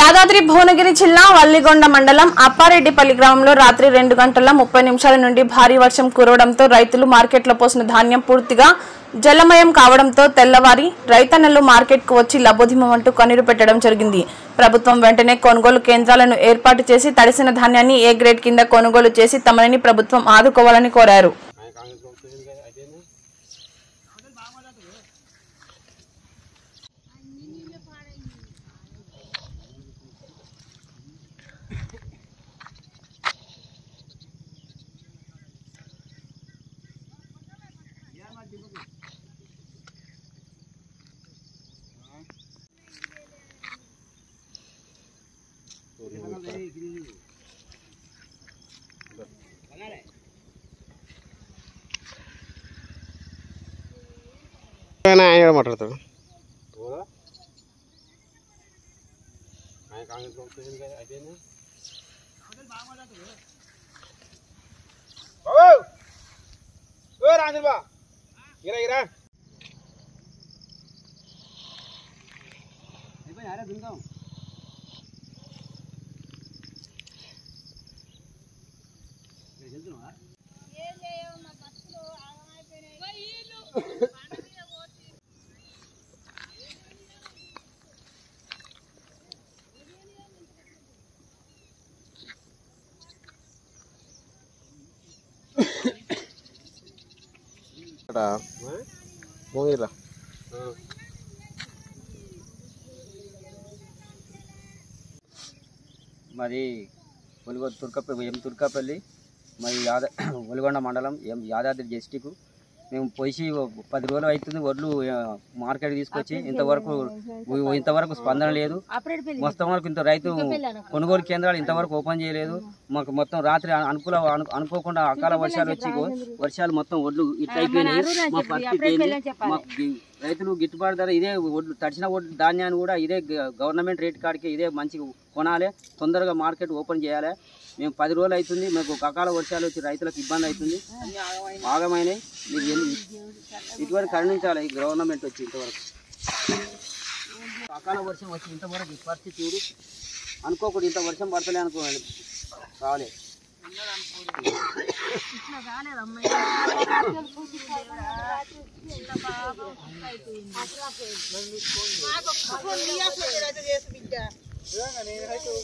యాదాద్రి భువనగిరి జిల్లా వల్లిగొండ మండలం అప్పారెడ్డిపల్లి గ్రామంలో రాత్రి 2 గంటల 30 నిమిషాల నుండి భారీ వర్షం కురవడంతో రైతులు మార్కెట్లో పోసిన ధాన్యం పూర్తిగా జలమయం కావడంతో తెల్లవారి రైతన్నలు మార్కెట్కు వచ్చి లబోదిమంటూ కన్నీరు పెట్టడం జరిగింది. ప్రభుత్వం వెంటనే కొనుగోలు కేంద్రాలను ఏర్పాటు చేసి తడిసిన ధాన్యాన్ని ఏ గ్రేడ్ కింద కొనుగోలు చేసి తమని ప్రభుత్వం ఆదుకోవాలని కోరారు. ఆయన మాట్లాడతాడు మోగిరా మరి తుర్కపల్లి మరి ఒలిగొండ మండలం యాదాద్రి డిస్టిక్. మేము పోయి 10 రోజులు అవుతుంది. వడ్లు మార్కెట్ తీసుకొచ్చి ఇంతవరకు స్పందన లేదు. మొత్తం వరకు ఇంత రైతు కొనుగోలు కేంద్రాలు ఇంతవరకు ఓపెన్ చేయలేదు. మాకు మొత్తం రాత్రి అనుకోకుండా అకాల వర్షాలు వచ్చి వర్షాలు మొత్తం వడ్లు ఇట్లా అయిపోయినాయి. మా పరిస్థితి రైతులు గిట్టుబాటు ధర ఇదే వడ్లు తడిచిన వడ్లు ధాన్యాన్ని కూడా ఇదే గవర్నమెంట్ రేట్ కాడికి ఇదే మంచిగా కొనాలి. తొందరగా మార్కెట్ ఓపెన్ చేయాలి. మేము 10 రోజులు అవుతుంది. మాకు అకాల వర్షాలు వచ్చి రైతులకు ఇబ్బంది అవుతుంది. ఆగమైనాయి. మీరు ఇటువంటి కరుణించాలి ఈ గవర్నమెంట్ వచ్చి ఇంతవరకు. అకాల వర్షం వచ్చి ఇంతవరకు పరిస్థితి చూడు. అనుకోకూడదు ఇంత వర్షం పడతలే అనుకోవాలి. రాలే